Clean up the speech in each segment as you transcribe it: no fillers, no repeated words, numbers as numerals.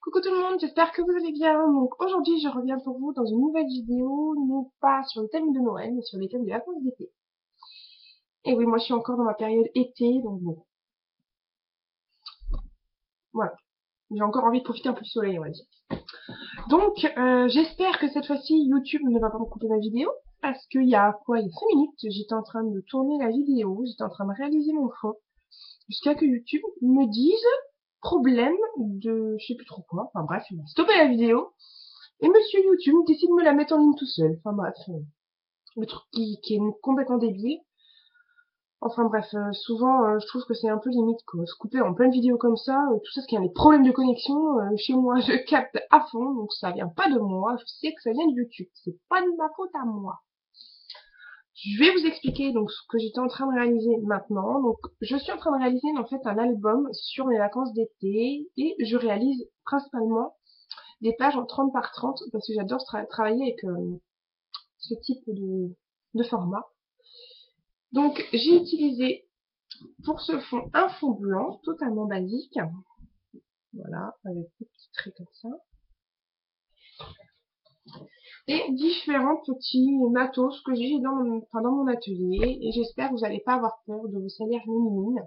Coucou tout le monde, j'espère que vous allez bien. Donc aujourd'hui je reviens pour vous dans une nouvelle vidéo, non pas sur le thème de Noël, mais sur les thèmes des vacances d'été. Et oui, moi je suis encore dans ma période été, donc bon, voilà. J'ai encore envie de profiter un peu du soleil, on va dire. Donc j'espère que cette fois-ci YouTube ne va pas me couper ma vidéo, parce qu'il y a quoi, il y a 5 minutes, j'étais en train de tourner la vidéo, j'étais en train de réaliser mon fond, jusqu'à que YouTube me dise problème de je sais plus trop quoi, enfin bref, il m'a stoppé la vidéo. Et monsieur YouTube décide de me la mettre en ligne tout seul. Enfin bref, le truc qui est complètement débile. Enfin bref, souvent je trouve que c'est un peu limite quoi. Se couper en pleine vidéo comme ça, tout ça parce qu'il y a des problèmes de connexion. Chez moi je capte à fond, donc ça vient pas de moi. Je sais que ça vient de YouTube. C'est pas de ma faute à moi. Je vais vous expliquer donc ce que j'étais en train de réaliser maintenant. Donc je suis en train de réaliser en fait un album sur mes vacances d'été et je réalise principalement des pages en 30 par 30 parce que j'adore travailler avec ce type de format. Donc j'ai utilisé pour ce fond un fond blanc totalement basique, voilà, avec des petits traits comme ça, et différents petits matos que j'ai dans mon atelier, et j'espère que vous n'allez pas avoir peur de vos salaires minimes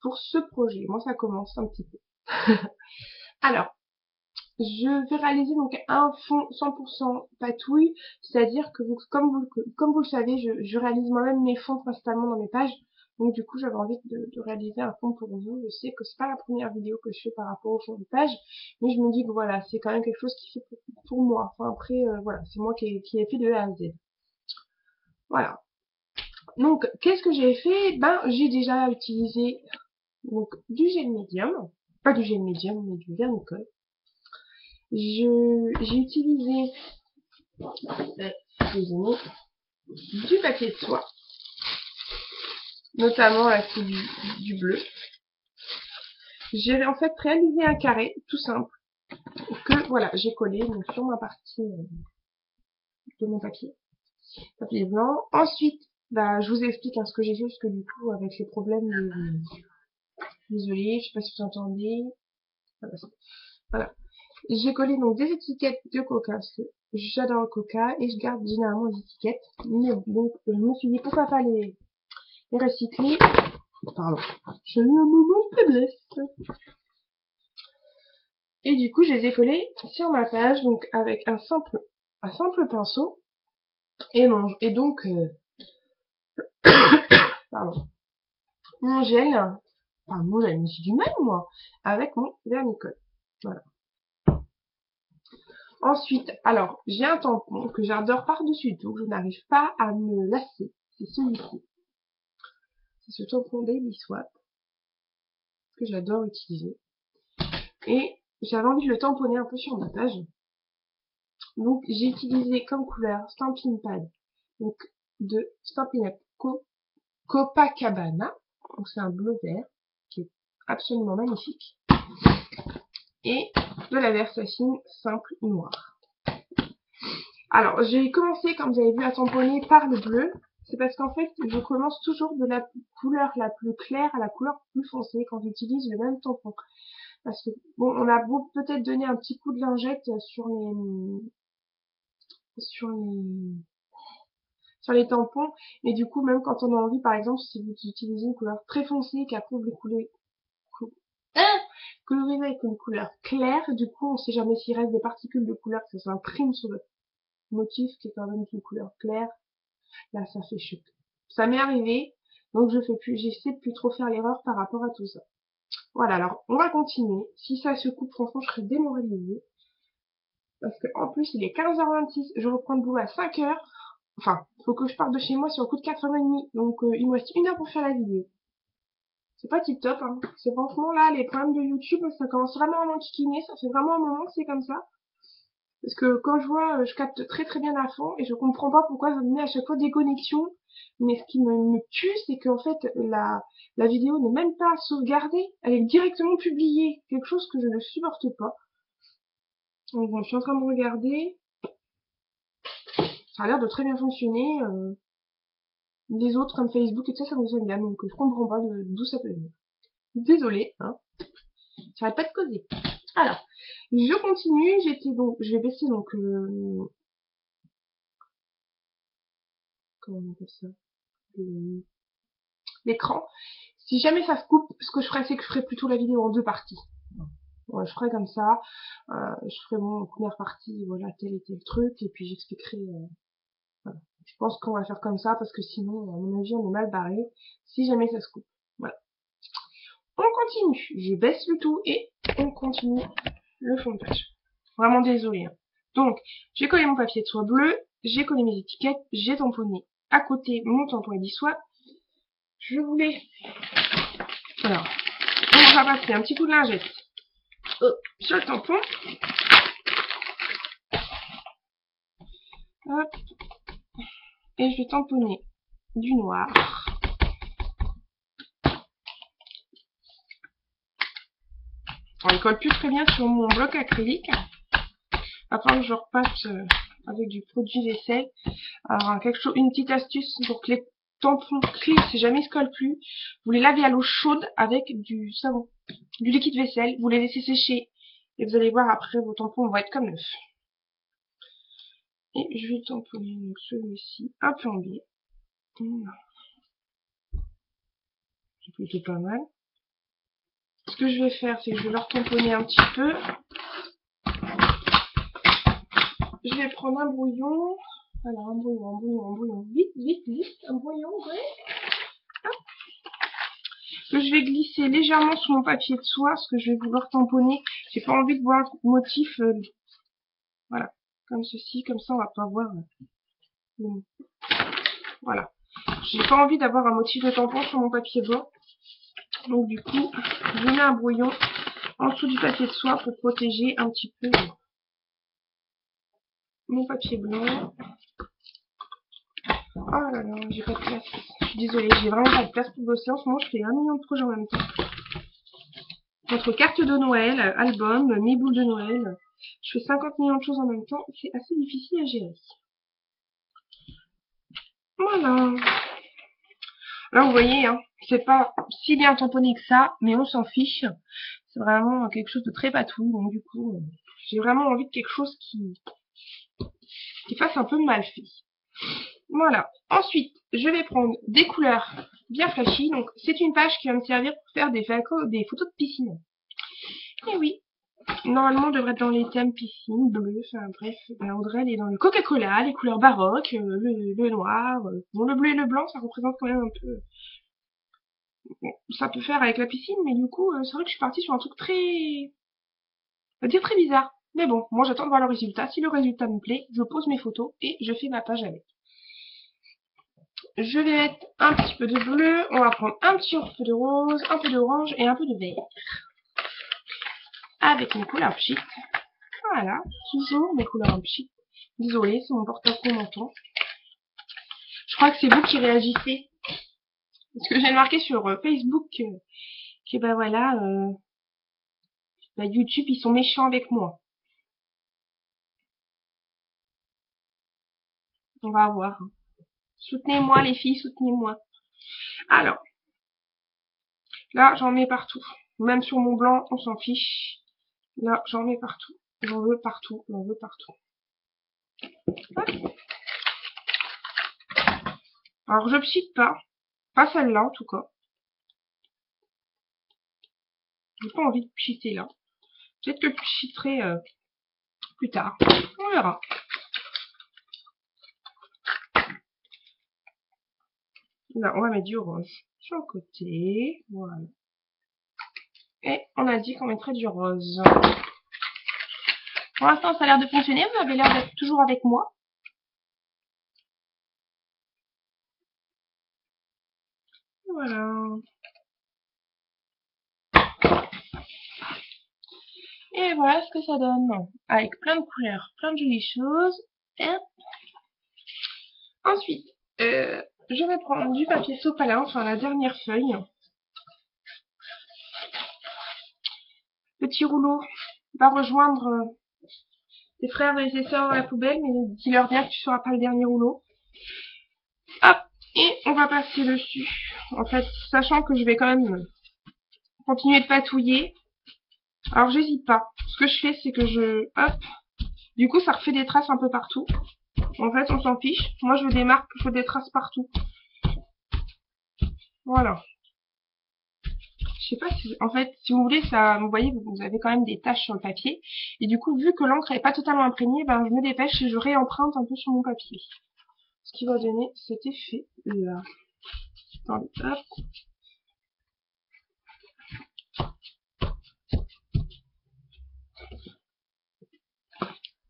pour ce projet. Moi ça commence un petit peu. Alors, je vais réaliser donc un fond 100% patouille, c'est-à-dire que comme vous le savez, je réalise moi-même mes fonds principalement dans mes pages. Donc du coup, j'avais envie de réaliser un fond pour vous. Je sais que c'est pas la première vidéo que je fais par rapport au fond de page, mais je me dis que voilà, c'est quand même quelque chose qui fait pour moi. Enfin après, voilà, c'est moi qui ai fait de A à Z. Voilà. Donc, qu'est-ce que j'ai fait? Ben, j'ai déjà utilisé donc du gel médium, pas du gel médium, mais du vernicole. J'ai utilisé désolé, du papier de soie, notamment là c'est du bleu. J'ai en fait réalisé un carré tout simple que voilà j'ai collé donc, sur ma partie de mon papier blanc. Ensuite, bah, je vous explique ce que j'ai fait parce que du coup avec les problèmes désolé, je sais pas si vous entendez. Voilà. Voilà. J'ai collé donc des étiquettes de coca parce que j'adore le coca et je garde généralement les étiquettes. Mais donc je me suis dit pourquoi pas les recycler. Pardon. J'ai eu un moment de faiblesse. Et du coup, je les ai collés sur ma page, donc avec un simple pinceau. Et donc, pardon, mon gel, enfin mon gel, mais j'ai du mal moi, avec mon vernicole. Voilà. Ensuite, alors, j'ai un tampon que j'adore par-dessus tout, je n'arrive pas à me lasser. C'est celui-ci. C'est ce tampon Daily Swap que j'adore utiliser. Et j'avais envie de le tamponner un peu sur ma page. Donc, j'ai utilisé comme couleur Stampin' Pad, donc de Stampin' Up Copacabana. Donc, c'est un bleu vert qui est absolument magnifique. Et de la Versafine simple noire. Alors, j'ai commencé, comme vous avez vu, à tamponner par le bleu. C'est parce qu'en fait, je commence toujours de la couleur la plus claire à la couleur plus foncée quand j'utilise le même tampon. Parce que, bon, on a beau peut-être donner un petit coup de lingette sur les tampons, mais du coup, même quand on a envie, par exemple, si vous utilisez une couleur très foncée qui après vous les colorez avec une couleur claire, du coup, on sait jamais s'il reste des particules de couleur, que ça s'imprime sur le motif qui est quand même une couleur claire. Là, ça fait choc. Ça m'est arrivé, donc j'essaie de plus trop faire l'erreur par rapport à tout ça. Voilà, alors, on va continuer. Si ça se coupe, franchement, je serai démoralisée. Parce que, en plus, il est 15h26, je reprends le boulot à 5h. Enfin, faut que je parte de chez moi sur le coup de 4h30, donc il me reste 1 heure pour faire la vidéo. C'est pas tip top, hein. C'est franchement là, les problèmes de YouTube, ça commence vraiment à m'enquiquiner, ça fait vraiment un moment que c'est comme ça. Parce que quand je vois, je capte très très bien à fond et je comprends pas pourquoi ça me met à chaque fois des connexions. Mais ce qui me tue, c'est qu'en fait, la vidéo n'est même pas sauvegardée, elle est directement publiée. Quelque chose que je ne supporte pas. Donc bon, je suis en train de regarder. Ça a l'air de très bien fonctionner. Les autres comme Facebook et tout ça, ça fonctionne bien. Donc je comprends pas d'où ça peut venir. Désolée, hein. J'arrête pas de causer. Alors, je continue, je vais baisser donc, comment on appelle ça, l'écran. Si jamais ça se coupe, ce que je ferai, c'est que je ferai plutôt la vidéo en deux parties. Ouais, je ferai comme ça, je ferai mon première partie, voilà, tel et tel truc, et puis j'expliquerai, voilà. Je pense qu'on va faire comme ça, parce que sinon, à mon avis, on est mal barré, si jamais ça se coupe. Voilà. On continue, je baisse le tout, et on continue le fond de page. Vraiment désolé. Hein. Donc, j'ai collé mon papier de soie bleu, j'ai collé mes étiquettes, j'ai tamponné à côté mon tampon et soie. Je voulais... Alors, on va passer un petit coup de lingette sur le tampon. Hop. Et je vais tamponner du noir. On ne colle plus très bien sur mon bloc acrylique. Après, je repasse avec du produit vaisselle. Alors, une petite astuce pour que les tampons cuivre, si jamais ils se collent plus, vous les lavez à l'eau chaude avec du savon, du liquide vaisselle. Vous les laissez sécher et vous allez voir après vos tampons vont être comme neufs. Et je vais tamponner donc celui-ci un peu en biais. C'est plutôt pas mal. Ce que je vais faire, c'est que je vais leur tamponner un petit peu. Je vais prendre un brouillon. Alors, un brouillon. Vite, un brouillon, ouais. Hop. Que je vais glisser légèrement sur mon papier de soie, parce que je vais vouloir tamponner. J'ai pas envie de voir le motif, voilà, comme ceci, comme ça on va pas voir. Voilà. J'ai pas envie d'avoir un motif de tampon sur mon papier blanc. Donc du coup, je mets un brouillon en dessous du papier de soie pour protéger un petit peu mon papier blanc. Oh là là, j'ai pas de place. Je suis désolée, j'ai vraiment pas de place pour bosser. En ce moment, je fais 1 million de projets en même temps. Entre cartes de Noël, album, mes boules de Noël. Je fais 50 millions de choses en même temps. C'est assez difficile à gérer. Voilà. Là, vous voyez, hein, c'est pas si bien tamponné que ça, mais on s'en fiche. C'est vraiment quelque chose de très patouille. Donc du coup, j'ai vraiment envie de quelque chose qui fasse un peu mal fait. Voilà. Ensuite, je vais prendre des couleurs bien flashy. Donc, c'est une page qui va me servir pour faire des photos de piscine. Et oui, normalement, on devrait être dans les thèmes piscine, bleu, enfin bref. Ben, Audrey, elle est dans le Coca-Cola, les couleurs baroques, le noir. Bon, le bleu et le blanc, ça représente quand même un peu... Bon, ça peut faire avec la piscine, mais du coup, c'est vrai que je suis partie sur un truc très... on va dire très bizarre. Mais bon, moi j'attends de voir le résultat. Si le résultat me plaît, je pose mes photos et je fais ma page avec. Je vais mettre un petit peu de bleu, on va prendre un petit peu de rose, un peu d'orange et un peu de vert. Avec mes couleurs pchit. Voilà, toujours mes couleurs pchit. Désolée, c'est mon portable qu'on entend. Je crois que c'est vous qui réagissez. Parce que j'ai marqué sur Facebook que bah voilà, bah YouTube ils sont méchants avec moi. On va voir. Soutenez-moi les filles, soutenez-moi. Alors, là j'en mets partout. Même sur mon blanc, on s'en fiche. Là, j'en mets partout. J'en veux partout, j'en veux partout. Hop. Alors, je pchite pas celle-là en tout cas. J'ai pas envie de pchiter là. Peut-être que je pchiterai plus tard. On verra. Là, on va mettre du rose sur le côté. Voilà. Et on a dit qu'on mettrait du rose. Pour l'instant, ça a l'air de fonctionner. Vous avez l'air d'être toujours avec moi. Voilà. Et voilà ce que ça donne. Avec plein de couleurs, plein de jolies choses. Et ensuite, je vais prendre du papier sopalin, enfin la dernière feuille. Petit rouleau va rejoindre tes frères et tes sœurs dans la poubelle, mais dis-leur bien que tu seras pas le dernier rouleau. Hop, et on va passer dessus. En fait, sachant que je vais quand même continuer de patouiller. Alors j'hésite pas. Ce que je fais, c'est que hop, du coup ça refait des traces un peu partout. En fait, on s'en fiche. Moi, je démarque, je fais des traces partout. Voilà. Je sais pas si, en fait, si vous voulez, ça, vous voyez, vous avez quand même des taches sur le papier. Et du coup, vu que l'encre n'est pas totalement imprégnée, ben, je me dépêche et je réemprunte un peu sur mon papier. Ce qui va donner cet effet là. Attendez, hop.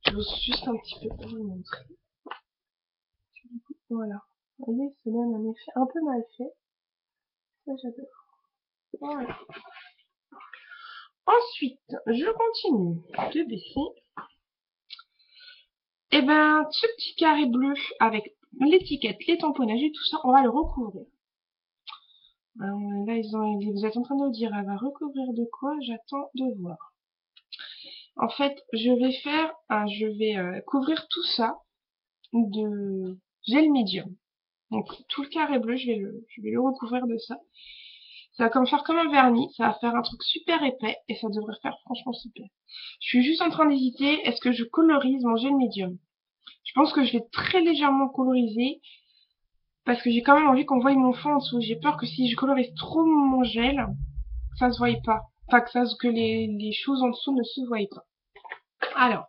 Je vais juste un petit peu pour vous montrer. Voilà. Vous voyez, ça donne un effet un peu mal fait. Ça, j'adore. Voilà. Ensuite, je continue de baisser. Et ben, ce petit carré bleu avec l'étiquette, les tamponnages et tout ça, on va le recouvrir. Là, vous êtes en train de me dire, elle va recouvrir de quoi? J'attends de voir. En fait, je vais couvrir tout ça de gel médium. Donc tout le carré bleu, je vais le recouvrir de ça. Ça va comme faire comme un vernis, ça va faire un truc super épais et ça devrait faire franchement super. Je suis juste en train d'hésiter, est-ce que je colorise mon gel médium? Je pense que je vais très légèrement coloriser parce que j'ai quand même envie qu'on voie mon fond en dessous. J'ai peur que si je colorise trop mon gel, ça se voie pas. Enfin, que les choses en dessous ne se voient pas. Alors,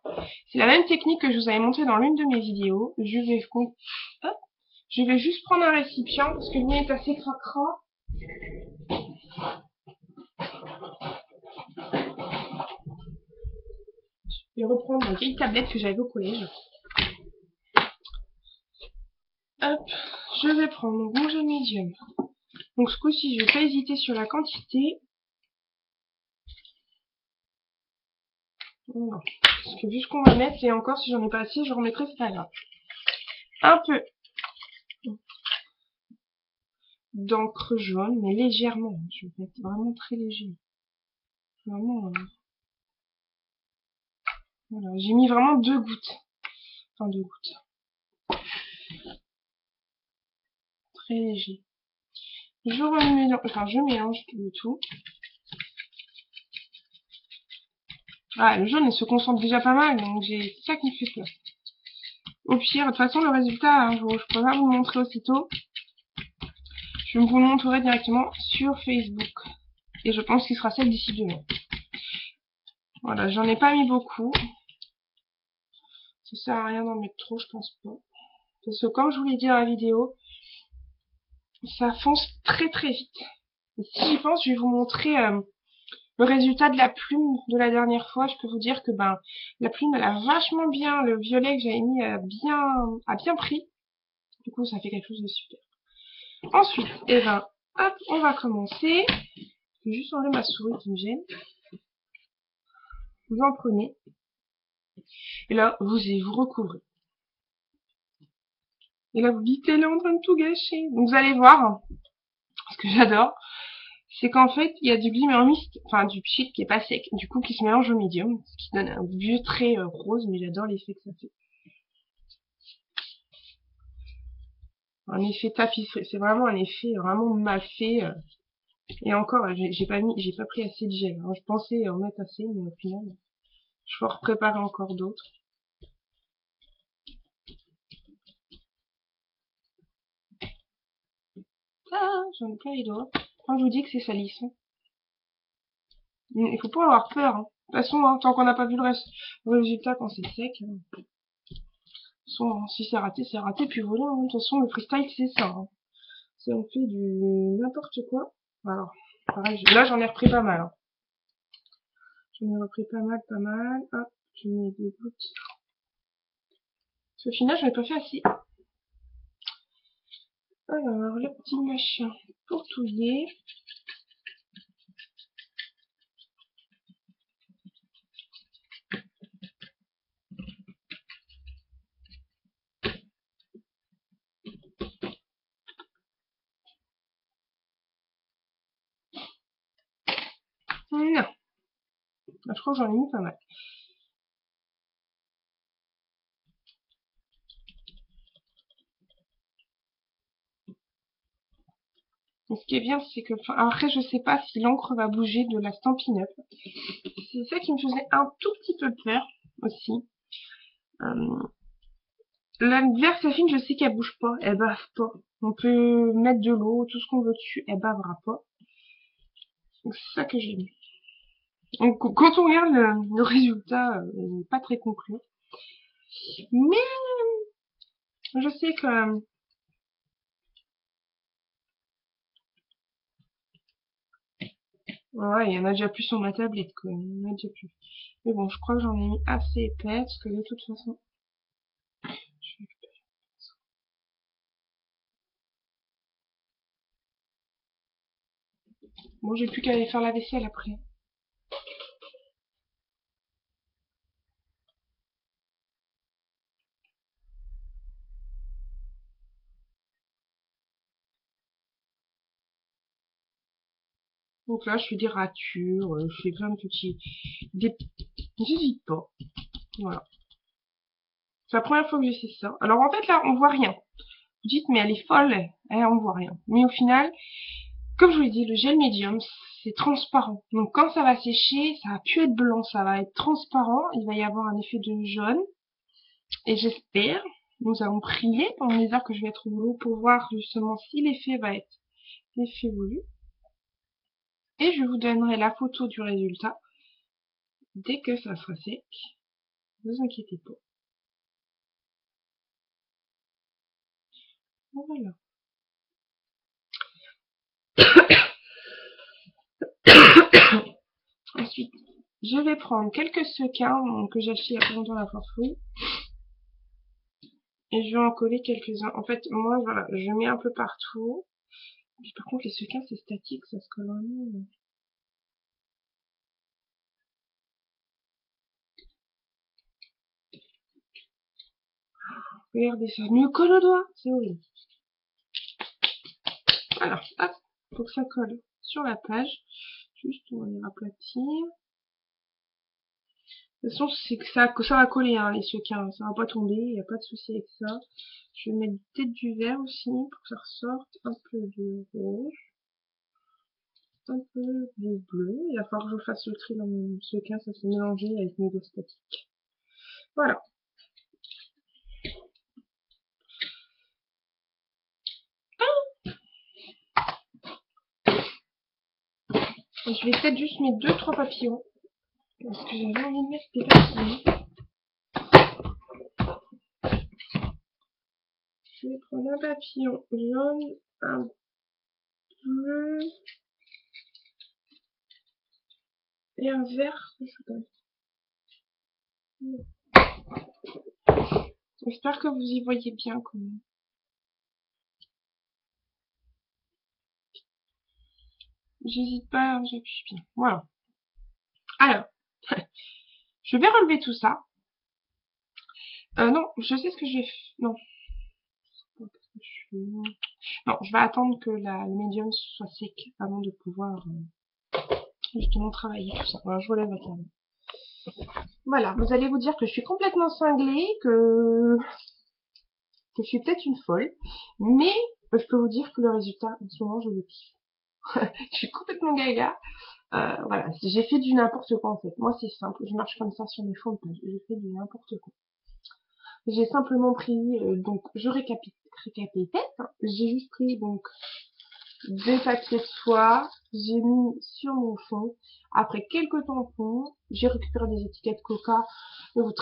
c'est la même technique que je vous avais montré dans l'une de mes vidéos. Je vais juste prendre un récipient parce que le mien est assez cracra. Je vais reprendre ma vieille tablette que j'avais au collège. Hop, je vais prendre mon rouge médium. Donc ce coup-ci, je vais pas hésiter sur la quantité. Non. Parce que vu ce qu'on va mettre, et encore si j'en ai pas assez, je remettrai, c'est pas grave. Un peu d'encre jaune, mais légèrement. Je vais mettre vraiment très léger. Vraiment, voilà. J'ai mis vraiment 2 gouttes. Enfin 2 gouttes. Très léger. Je mélange le tout. Ah, le jaune, il se concentre déjà pas mal, donc c'est ça qui me fait peur. Au pire, de toute façon, le résultat, hein, je peux pas vous le montrer aussitôt. Je vous le montrerai directement sur Facebook. Et je pense qu'il sera celle d'ici demain. Voilà, j'en ai pas mis beaucoup. Ça sert à rien d'en mettre trop, je pense pas. Parce que comme je vous l'ai dit dans la vidéo, ça fonce très très vite. Et si j'y pense, je vais vous montrer le résultat de la plume de la dernière fois. Je peux vous dire que ben la plume elle a vachement bien, le violet que j'avais mis a bien pris. Du coup, ça fait quelque chose de super. Ensuite, eh ben, hop, on va commencer. Je vais juste enlever ma souris qui me gêne. Vous en prenez. Et là, vous recouvrez. Et là, vous dites, elle est en train de tout gâcher. Donc, vous allez voir, ce que j'adore, c'est qu'en fait, il y a du glimmer mist, enfin, du pchit qui est pas sec, du coup, qui se mélange au médium, ce qui donne un vieux trait rose, mais j'adore l'effet que ça fait. Un effet tapisserie, c'est vraiment un effet vraiment mal fait. Et encore, j'ai pas pris assez de gel. Hein. Je pensais en mettre assez, mais au final, je vais en préparer encore d'autres. Ah, j'en ai plein les doigts. Quand je vous dis que c'est salissant. Il faut pas avoir peur. Hein. De toute façon, hein, tant qu'on n'a pas vu le résultat quand c'est sec. Hein. De toute façon, hein, si c'est raté, puis voilà. Hein. De toute façon, le freestyle, c'est ça. Hein. C'est on fait du n'importe quoi. Alors, pareil, là, j'en ai repris pas mal. Hein. J'en ai repris pas mal. Hop, je mets 2 gouttes. Parce qu'au final, j'en ai pas fait assez. Alors, le petit machin pour touiller. Non. Je crois que j'en ai mis pas mal. Et ce qui est bien, c'est que, enfin, après, je sais pas si l'encre va bouger de la Stampin' Up. C'est ça qui me faisait un tout petit peu peur aussi. Euh, la Versafine, je sais qu'elle bouge pas, elle bave pas. On peut mettre de l'eau, tout ce qu'on veut dessus, elle bavera pas. Donc c'est ça que j'aime. Donc quand on regarde le résultat, il n'est pas très concluant. Mais je sais que ouais, il y en a déjà plus sur ma tablette, quoi. Il y en a déjà plus. Mais bon, je crois que j'en ai mis assez épais, parce que de toute façon, bon, j'ai plus qu'à aller faire la vaisselle après. Donc là, je fais des ratures, je fais plein de petits... J'hésite pas. Voilà. C'est la première fois que j'essaie ça. Alors en fait, là, on voit rien. Vous dites, mais elle est folle, on voit rien. Mais au final, comme je vous l'ai dit, le gel médium, c'est transparent. Donc quand ça va sécher, ça va plus être blanc, ça va être transparent. Il va y avoir un effet de jaune. Et j'espère, nous allons prier pendant les heures que je vais être au boulot pour voir justement si l'effet va être l'effet voulu. Et je vous donnerai la photo du résultat dès que ça sera sec. Ne vous inquiétez pas. Voilà. Ensuite, je vais prendre quelques sequins que j'ai achetés il y a pas longtemps à la Forfouille. Et je vais en coller quelques-uns. En fait, moi, voilà, je mets un peu partout. Puis, par contre, les sequins, c'est statique, ça se colle vraiment. Regardez ça, me colle au doigt, c'est horrible. Voilà, hop, faut que ça colle sur la page. Juste, on va les aplatir. De toute façon, c'est que ça va coller, hein, les sequins. Ça va pas tomber, il n'y a pas de souci avec ça. Je vais mettre peut-être du vert aussi pour que ça ressorte. Un peu de rouge. Un peu de bleu. Il va falloir que je fasse le tri dans mon sequin, ça s'est mélangé avec mes dos statiques. Voilà. Je vais peut-être juste mettre 2-3 papillons. Parce que j'avais envie de mettre des papillons. Je vais prendre un papillon jaune, un bleu et un vert. J'espère que vous y voyez bien quand même. J'hésite pas, j'appuie bien. Voilà. Alors, je vais relever tout ça. Non, je sais ce que je vais faire. Non. Non, je vais attendre que le médium soit sec avant de pouvoir justement travailler tout ça. Voilà, je relève la table. Voilà, vous allez vous dire que je suis complètement cinglée, que je suis peut-être une folle, mais je peux vous dire que le résultat, en ce moment, je le kiffe. Je suis complètement gaga. Voilà, j'ai fait du n'importe quoi en fait. Moi, c'est simple, je marche comme ça sur mes fonds de page. J'ai fait du n'importe quoi. J'ai simplement pris, donc, je récapitule, hein. J'ai juste pris, donc, des papiers de soie, j'ai mis sur mon fond. Après quelques tampons, j'ai récupéré des étiquettes Coca. Vous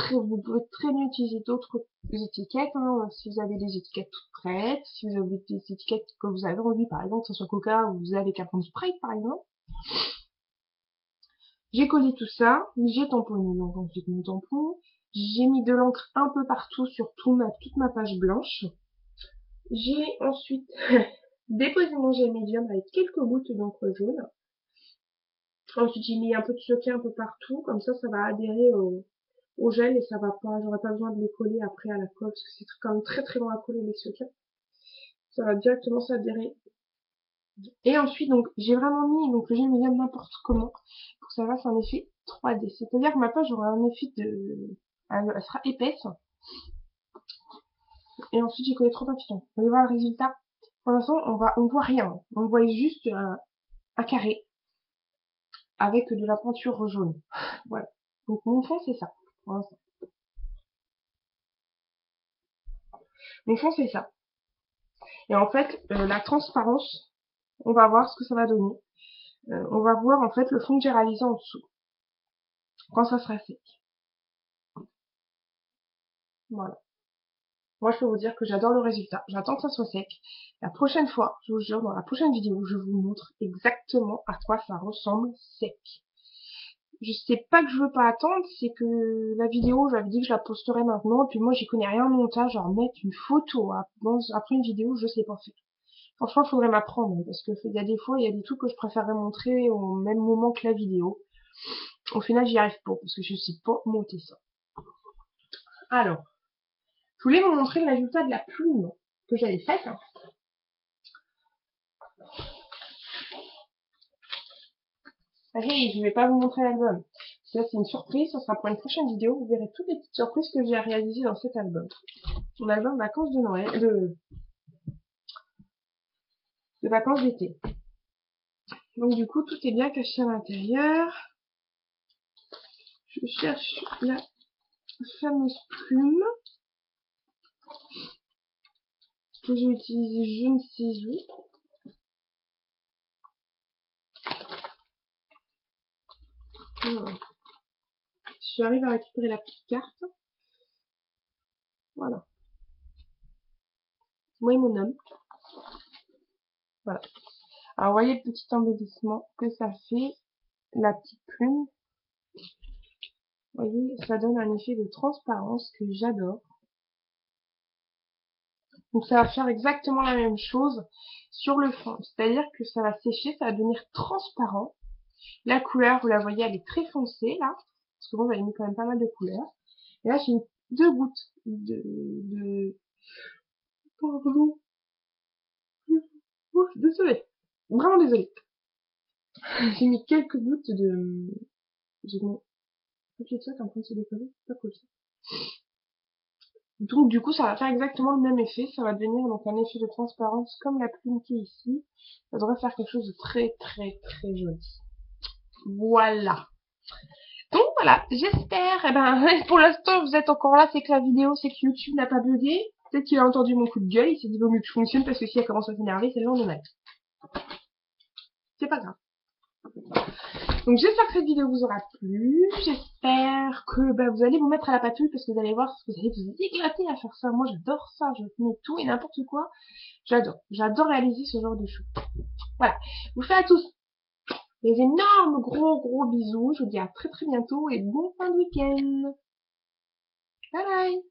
pouvez très bien utiliser d'autres étiquettes, hein, si vous avez des étiquettes toutes prêtes, si vous avez des étiquettes que vous avez envie, par exemple, que ce soit Coca ou vous avez Capron Sprite, par exemple. J'ai collé tout ça, j'ai tamponné donc ensuite mon tampon. J'ai mis de l'encre un peu partout sur toute ma page blanche. J'ai ensuite déposé mon gel médium avec quelques gouttes d'encre jaune. Ensuite, j'ai mis un peu de sequin un peu partout, comme ça va adhérer au gel et ça va pas, j'aurai pas besoin de les coller après à la colle, parce que c'est quand même très très long à coller les sequins. Ça va directement s'adhérer. Et ensuite, donc, j'ai vraiment mis donc, le gel médium n'importe comment, pour que ça fasse un effet 3D. C'est-à-dire que ma page aura un effet de, elle sera épaisse. Et ensuite, j'ai collé 3 papillons. Vous allez voir le résultat. Pour l'instant, on voit rien. On voit juste un carré avec de la peinture jaune. Voilà. Donc mon fond c'est ça. Pour l'instant. Mon fond c'est ça. Et en fait, la transparence, on va voir ce que ça va donner. On va voir en fait le fond que j'ai réalisé en dessous. Quand ça sera sec. Voilà. Moi, je peux vous dire que j'adore le résultat. J'attends que ça soit sec. La prochaine fois, je vous jure, dans la prochaine vidéo, je vous montre exactement à quoi ça ressemble sec. Je sais pas que je veux pas attendre, c'est que la vidéo, j'avais dit que je la posterais maintenant, et puis moi, j'y connais rien en montage, genre mettre une photo après une vidéo, je sais pas faire. Franchement, il faudrait m'apprendre, hein, parce que il y a des fois, il y a des trucs que je préférerais montrer au même moment que la vidéo. Au final, j'y arrive pas, parce que je sais pas monter ça. Alors, je voulais vous montrer le résultat de la plume que j'avais faite. Allez, je vais pas vous montrer l'album. Ça, c'est une surprise, ça sera pour une prochaine vidéo. Vous verrez toutes les petites surprises que j'ai réalisées dans cet album. Mon album vacances de Noël, de vacances d'été. Donc du coup, tout est bien caché à l'intérieur. Je cherche la fameuse plume que j'ai utilisée je ne sais où. Voilà. J'arrive à récupérer la petite carte. Voilà. Moi et mon homme. Voilà. Alors, vous voyez le petit embellissement que ça fait, la petite plume. Vous voyez, ça donne un effet de transparence que j'adore. Donc, ça va faire exactement la même chose sur le fond. C'est-à-dire que ça va sécher, ça va devenir transparent. La couleur, vous la voyez, elle est très foncée, là. Parce que bon, j'avais mis quand même pas mal de couleurs. Et là, j'ai mis 2 gouttes pardon. Ouf, désolée. Vraiment désolée. J'ai mis quelques gouttes de... J'ai mis... Ok, ça, t'es en train de se décoller. C'est pas cool, ça. Donc, du coup, ça va faire exactement le même effet. Ça va devenir donc un effet de transparence comme la plume qui est ici. Ça devrait faire quelque chose de très, très, très joli. Voilà. Donc voilà, j'espère, eh ben, pour l'instant vous êtes encore là, c'est que la vidéo, c'est que YouTube n'a pas bugué. Peut-être qu'il a entendu mon coup de gueule, il s'est dit vaut mieux que je fonctionne parce que si elle commence à s'énerver, c'est le genre de mal. C'est pas grave. Donc j'espère que cette vidéo vous aura plu, j'espère que bah, vous allez vous mettre à la patouille parce que vous allez voir que vous allez vous éclater à faire ça. Moi j'adore ça, je mets tout et n'importe quoi. J'adore réaliser ce genre de choses. Voilà, je vous fais à tous des énormes gros bisous, je vous dis à très bientôt et bon fin de week-end. Bye bye.